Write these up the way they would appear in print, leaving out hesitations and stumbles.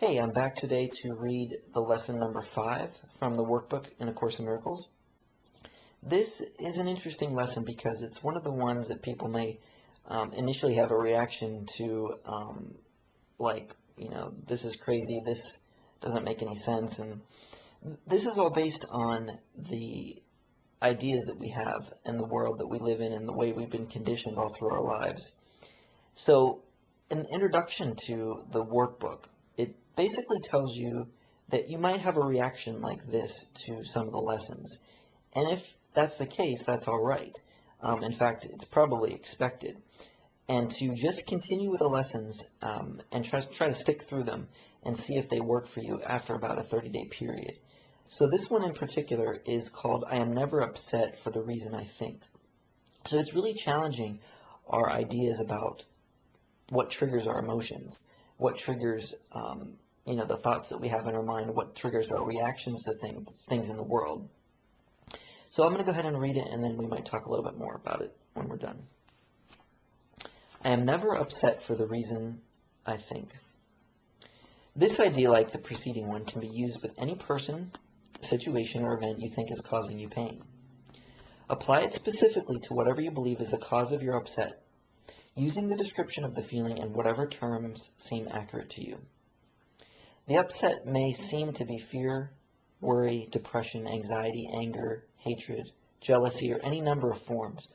Hey, I'm back today to read the lesson number 5 from the workbook in A Course in Miracles. This is an interesting lesson because it's one of the ones that people may initially have a reaction to, this is crazy, this doesn't make any sense, and this is all based on the ideas that we have and the world that we live in and the way we've been conditioned all through our lives. So, an introduction to the workbook, it basically tells you that you might have a reaction like this to some of the lessons. And if that's the case, that's all right. In fact, it's probably expected. And to just continue with the lessons and try to stick through them and see if they work for you after about a 30-day period. So this one in particular is called I Am Never Upset for the Reason I Think. So it's really challenging our ideas about what triggers our emotions, what triggers the thoughts that we have in our mind, what triggers our reactions to things in the world. So I'm going to go ahead and read it, and then we might talk a little bit more about it when we're done. I am never upset for the reason I think. This idea, like the preceding one, can be used with any person, situation, or event you think is causing you pain. Apply it specifically to whatever you believe is the cause of your upset, using the description of the feeling in whatever terms seem accurate to you. The upset may seem to be fear, worry, depression, anxiety, anger, hatred, jealousy, or any number of forms,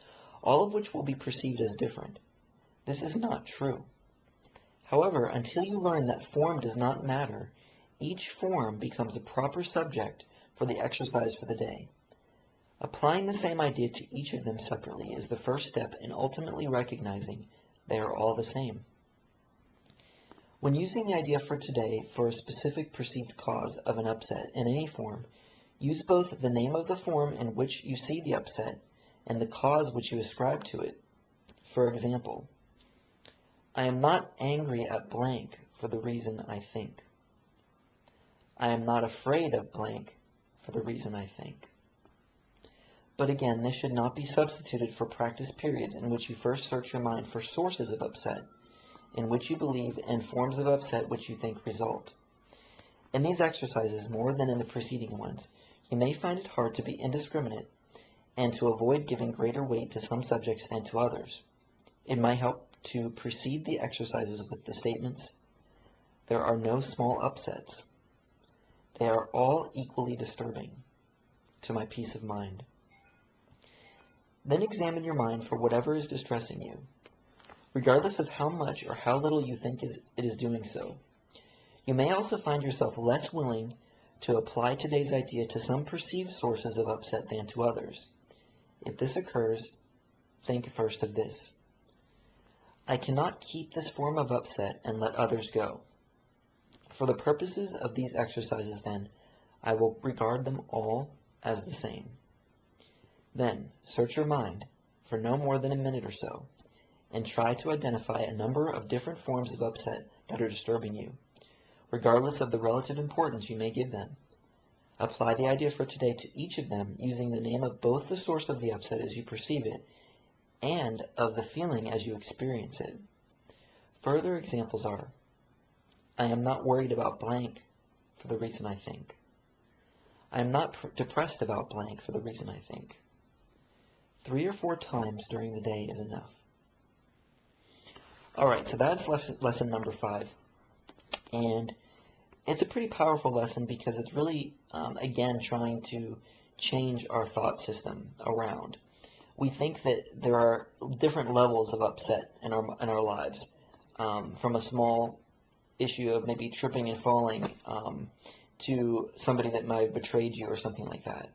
all of which will be perceived as different. This is not true. However, until you learn that form does not matter, each form becomes a proper subject for the exercise for the day. Applying the same idea to each of them separately is the first step in ultimately recognizing they are all the same. When using the idea for today for a specific perceived cause of an upset in any form, use both the name of the form in which you see the upset and the cause which you ascribe to it. For example, I am not angry at blank for the reason I think. I am not afraid of blank for the reason I think. But again, this should not be substituted for practice periods in which you first search your mind for sources of upset, in which you believe, and forms of upset which you think result. In these exercises, more than in the preceding ones, you may find it hard to be indiscriminate and to avoid giving greater weight to some subjects than to others. It might help to precede the exercises with the statements, there are no small upsets. They are all equally disturbing to my peace of mind. Then examine your mind for whatever is distressing you, regardless of how much or how little you think it is doing so. You may also find yourself less willing to apply today's idea to some perceived sources of upset than to others. If this occurs, think first of this. I cannot keep this form of upset and let others go. For the purposes of these exercises, then, I will regard them all as the same. Then, search your mind for no more than a minute or so, and try to identify a number of different forms of upset that are disturbing you, regardless of the relative importance you may give them. Apply the idea for today to each of them using the name of both the source of the upset as you perceive it and of the feeling as you experience it. Further examples are, I am not worried about blank for the reason I think. I am not depressed about blank for the reason I think. 3 or 4 times during the day is enough. Alright, so that's lesson number 5. And it's a pretty powerful lesson because it's really, again, trying to change our thought system around. We think that there are different levels of upset in our lives, from a small issue of maybe tripping and falling to somebody that might have betrayed you or something like that.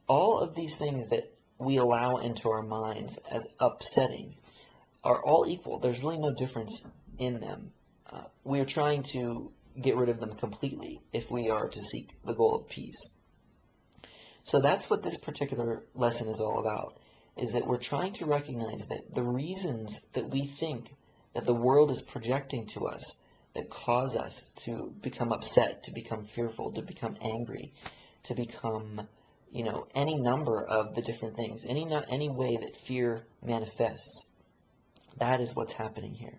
All of these things that we allow into our minds as upsetting are all equal. There's really no difference in them. We are trying to get rid of them completely if we are to seek the goal of peace. So that's what this particular lesson is all about, is that we're trying to recognize that the reasons that we think that the world is projecting to us that cause us to become upset, to become fearful, to become angry, to become, any number of the different things, any way that fear manifests, that is what's happening here.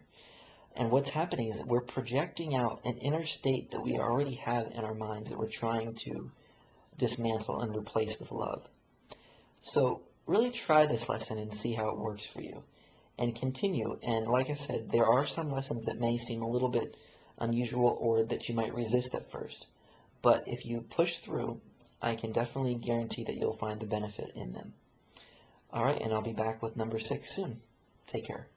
And what's happening is that we're projecting out an inner state that we already have in our minds that we're trying to dismantle and replace with love. So really try this lesson and see how it works for you. And continue. And like I said, there are some lessons that may seem a little bit unusual or that you might resist at first. But if you push through, I can definitely guarantee that you'll find the benefit in them. All right, and I'll be back with number 6 soon. Take care.